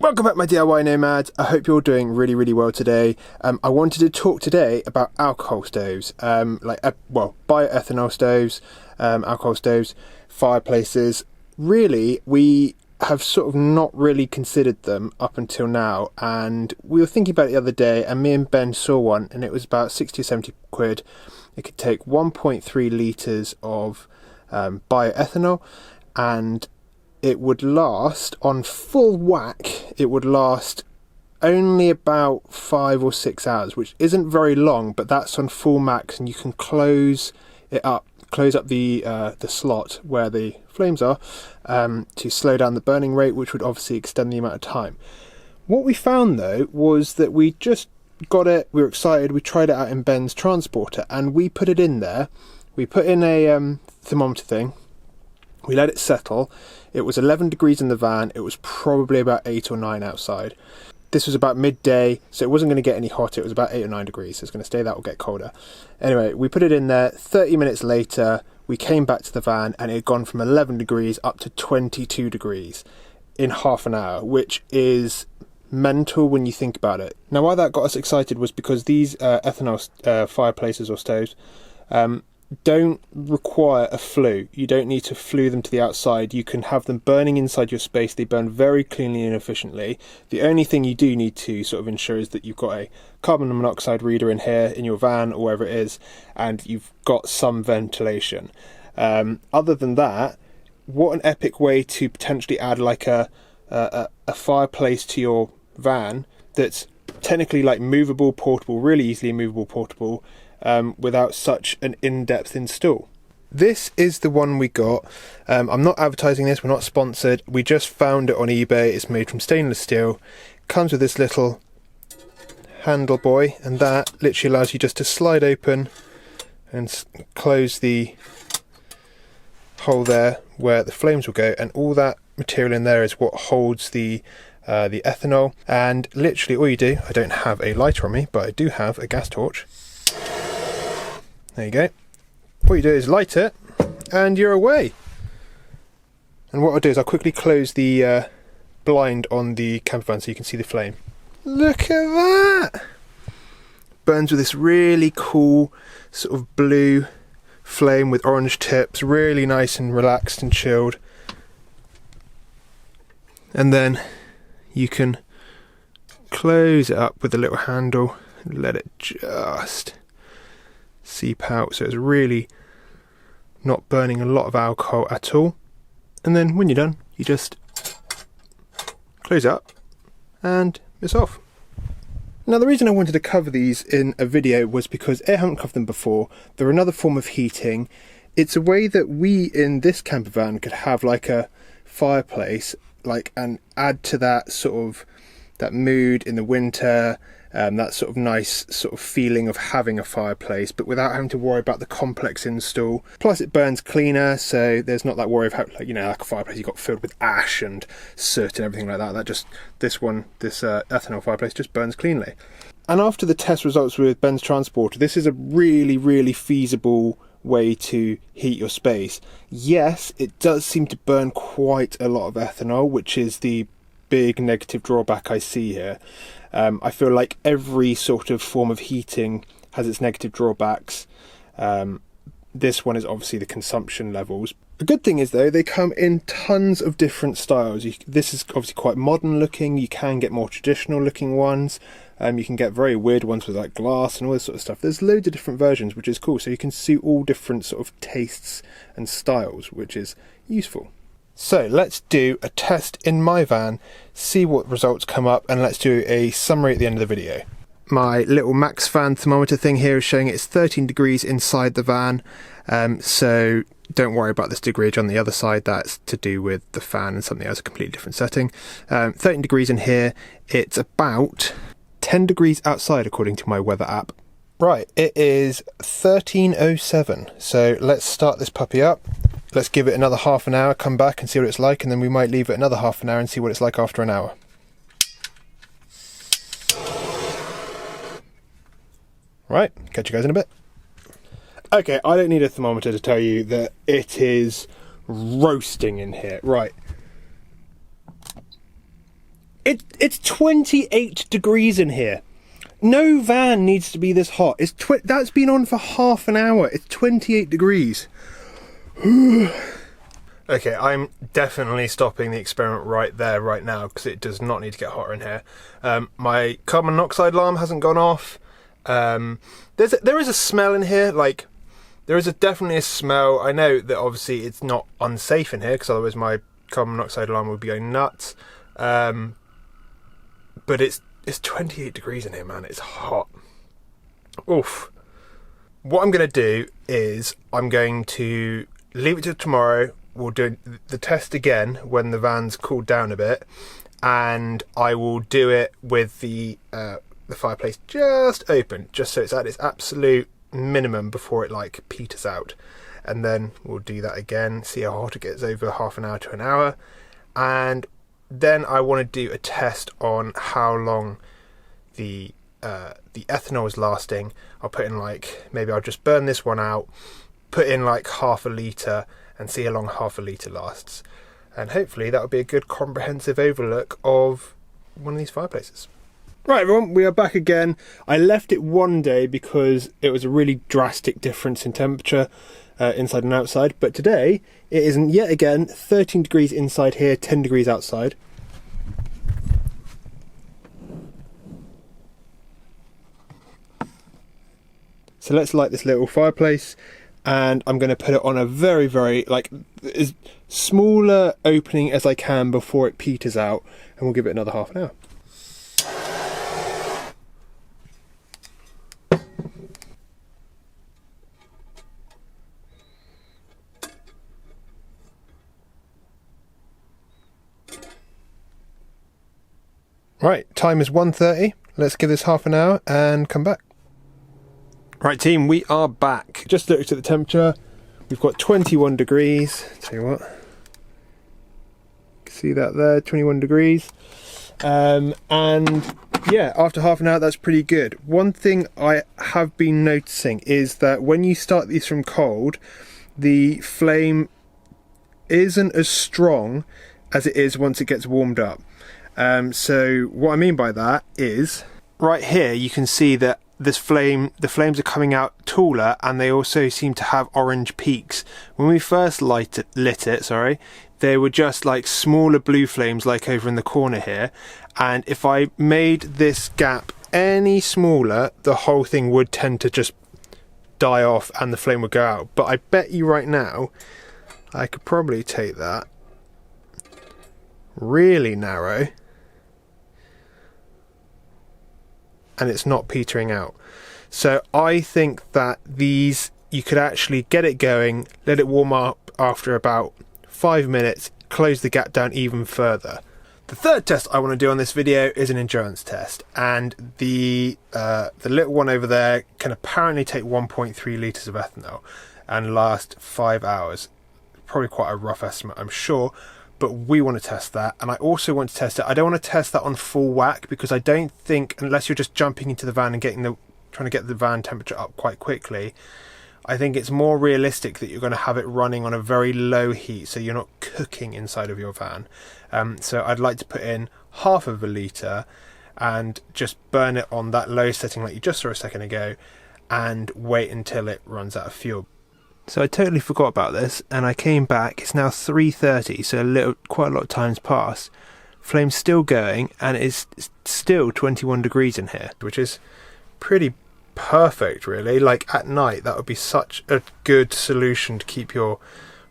Welcome back, my DIY nomads. I hope you're doing really well today. I wanted to talk today about alcohol stoves, bioethanol stoves, alcohol stoves, fireplaces. Really, we have sort of not really considered them up until now, and we were thinking about it the other day, and me and Ben saw one, and it was about 60 or 70 quid. It could take 1.3 litres of bioethanol, and it would last, on full whack, it would last only about 5 or 6 hours, which isn't very long, but that's on full max, and you can close up the slot where the flames are to slow down the burning rate, which would obviously extend the amount of time. What we found though was that we just got it, we were excited, we tried it out in Ben's transporter, and we put it in there. We put in a thermometer thing, we let it settle. It was 11 degrees in the van, it was probably about 8 or 9 outside. This was about midday, so it wasn't going to get any hotter, it was about 8 or 9 degrees, so it's going to stay that or get colder. Anyway, we put it in there, 30 minutes later, we came back to the van and it had gone from 11 degrees up to 22 degrees in half an hour, which is mental when you think about it. Now, why that got us excited was because these ethanol fireplaces or stoves don't require a flue. You don't need to flue them to the outside. You can have them burning inside your space. They burn very cleanly and efficiently. The only thing you do need to sort of ensure is that you've got a carbon monoxide reader in here, in your van or wherever it is, and you've got some ventilation. Other than that, what an epic way to potentially add like a fireplace to your van that's technically like movable, portable, really easily movable, portable, without such an in-depth install. This is the one we got. I'm not advertising this, we're not sponsored, we just found it on eBay. It's made from stainless steel, comes with this little handle boy, and that literally allows you just to slide open and close the hole there where the flames will go, and all that material in there is what holds the ethanol. And literally all you do, I don't have a lighter on me, but I do have a gas torch. There you go. What you do is light it and you're away. And what I'll do is I'll quickly close the blind on the camper van so you can see the flame. Look at that! Burns with this really cool sort of blue flame with orange tips, really nice and relaxed and chilled. And then you can close it up with a little handle and let it just seep out, so it's really not burning a lot of alcohol at all. And then when you're done, you just close it up and it's off. Now, the reason I wanted to cover these in a video was because I haven't covered them before. They're another form of heating. It's a way that we in this camper van could have like a fireplace, and add to that sort of that mood in the winter, that sort of nice sort of feeling of having a fireplace, but without having to worry about the complex install. Plus it burns cleaner, so there's not that worry of how, like a fireplace you got filled with ash and soot and everything like that. This ethanol fireplace just burns cleanly. And after the test results with Ben's transporter, this is a really feasible way to heat your space. Yes, it does seem to burn quite a lot of ethanol, which is the big negative drawback I see here. I feel like every sort of form of heating has its negative drawbacks. This one is obviously the consumption levels. The good thing is though, they come in tons of different styles. This is obviously quite modern looking. You can get more traditional looking ones. You can get very weird ones with like glass and all this sort of stuff. There's loads of different versions, which is cool. So you can suit all different sort of tastes and styles, which is useful. So let's do a test in my van, see what results come up, and let's do a summary at the end of the video. My little max fan thermometer thing here is showing it's 13 degrees inside the van, so don't worry about this degreeage on the other side. That's to do with the fan and something else, a completely different setting. 13 degrees in here. It's about 10 degrees outside according to my weather app. Right, it is 13:07, so let's start this puppy up. Let's give it another half an hour, come back and see what it's like, and then we might leave it another half an hour and see what it's like after an hour. Right, catch you guys in a bit. Okay, I don't need a thermometer to tell you that it is roasting in here. Right. It's 28 degrees in here. No van needs to be this hot. That's been on for half an hour. It's 28 degrees. Okay, I'm definitely stopping the experiment right there, right now, because it does not need to get hotter in here. My carbon monoxide alarm hasn't gone off. There is a smell in here, like, there is definitely a smell. I know that obviously it's not unsafe in here, because otherwise my carbon monoxide alarm would be going nuts. But it's 28 degrees in here, man. It's hot. Oof. What I'm going to do is I'm going to leave it till tomorrow. We'll do the test again when the van's cooled down a bit, and I will do it with the fireplace just open, just so it's at its absolute minimum before it like peters out. And then we'll do that again, see how hot it gets over half an hour to an hour, and then I want to do a test on how long the ethanol is lasting. I'll put in like, maybe I'll just burn this one out, put in like half a litre, and see how long half a litre lasts. And hopefully that will be a good comprehensive overlook of one of these fireplaces. Right everyone, we are back again. I left it one day because it was a really drastic difference in temperature inside and outside, but today it is yet again 13 degrees inside here, 10 degrees outside. So let's light this little fireplace, and I'm going to put it on a very, very, like, as smaller opening as I can before it peters out, and we'll give it another half an hour. Right, time is 1:30. Let's give this half an hour and come back. Right team, we are back. Just looked at the temperature. We've got 21 degrees. Tell you what. See that there, 21 degrees. And yeah, after half an hour, that's pretty good. One thing I have been noticing is that when you start these from cold, the flame isn't as strong as it is once it gets warmed up. So what I mean by that is, right here you can see that the flames are coming out taller, and they also seem to have orange peaks. When we first lit it, they were just like smaller blue flames like over in the corner here, and if I made this gap any smaller, the whole thing would tend to just die off and the flame would go out. But I bet you right now I could probably take that really narrow and it's not petering out. So I think that these, you could actually get it going, let it warm up after about 5 minutes, close the gap down even further. The third test I want to do on this video is an endurance test, and the little one over there can apparently take 1.3 litres of ethanol and last 5 hours. Probably quite a rough estimate, I'm sure, but we want to test that. And I also want to test it, I don't want to test that on full whack, because I don't think, unless you're just jumping into the van and trying to get the van temperature up quite quickly, I think it's more realistic that you're going to have it running on a very low heat, so you're not cooking inside of your van. So I'd like to put in half of a litre and just burn it on that low setting like you just saw a second ago, and wait until it runs out of fuel. So I totally forgot about this, and I came back. It's now 3:30, so quite a lot of time's passed. Flame's still going, and it's still 21 degrees in here, which is pretty perfect, really. Like at night, that would be such a good solution to keep your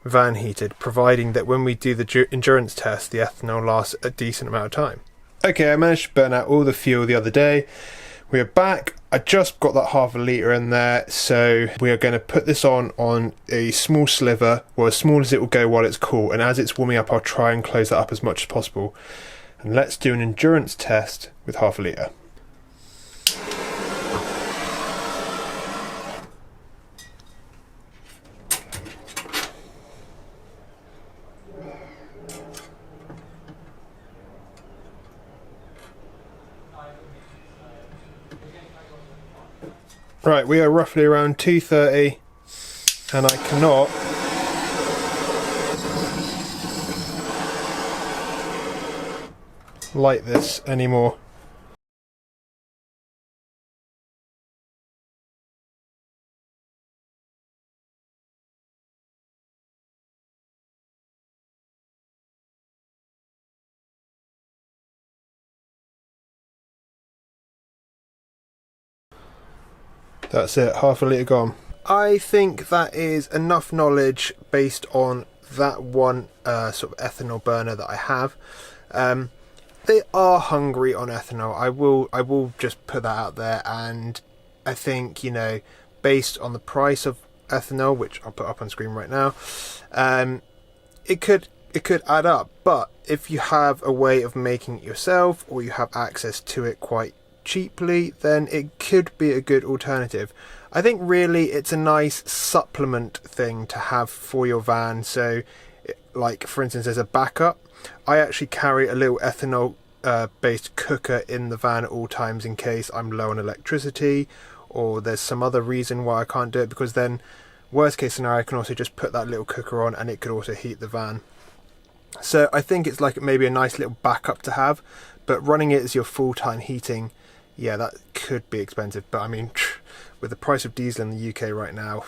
van heated, providing that when we do the endurance test, the ethanol lasts a decent amount of time. Okay, I managed to burn out all the fuel the other day. We are back. I just got that half a litre in there, so we are going to put this on a small sliver, or as small as it will go while it's cool, and as it's warming up I'll try and close that up as much as possible. And let's do an endurance test with half a litre. Right, we are roughly around 2:30, and I cannot light this anymore. That's it, half a litre gone. I think that is enough knowledge based on that one sort of ethanol burner that I have. They are hungry on ethanol. I will just put that out there, and I think, you know, based on the price of ethanol, which I'll put up on screen right now, it could add up. But if you have a way of making it yourself, or you have access to it quite cheaply, then it could be a good alternative. I think really it's a nice supplement thing to have for your van. So like, for instance, as a backup, I actually carry a little ethanol based cooker in the van at all times, in case I'm low on electricity or there's some other reason why I can't do it, because then worst case scenario I can also just put that little cooker on and it could also heat the van. So I think it's like maybe a nice little backup to have, but running it as your full-time heating, yeah, that could be expensive. But I mean, with the price of diesel in the UK right now,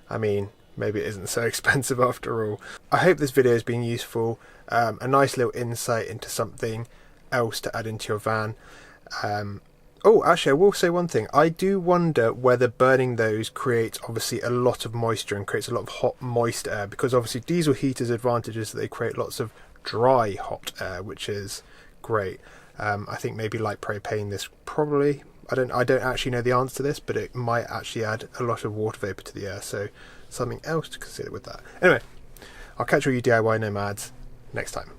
I mean, maybe it isn't so expensive after all. I hope this video has been useful, a nice little insight into something else to add into your van. Oh, actually, I will say one thing. I do wonder whether burning those creates obviously a lot of moisture and creates a lot of hot, moist air, because obviously diesel heaters' advantage is that they create lots of dry, hot air, which is great. I think maybe like propane, this probably, I don't actually know the answer to this, but it might actually add a lot of water vapor to the air, so something else to consider with that. Anyway, I'll catch all you DIY nomads next time.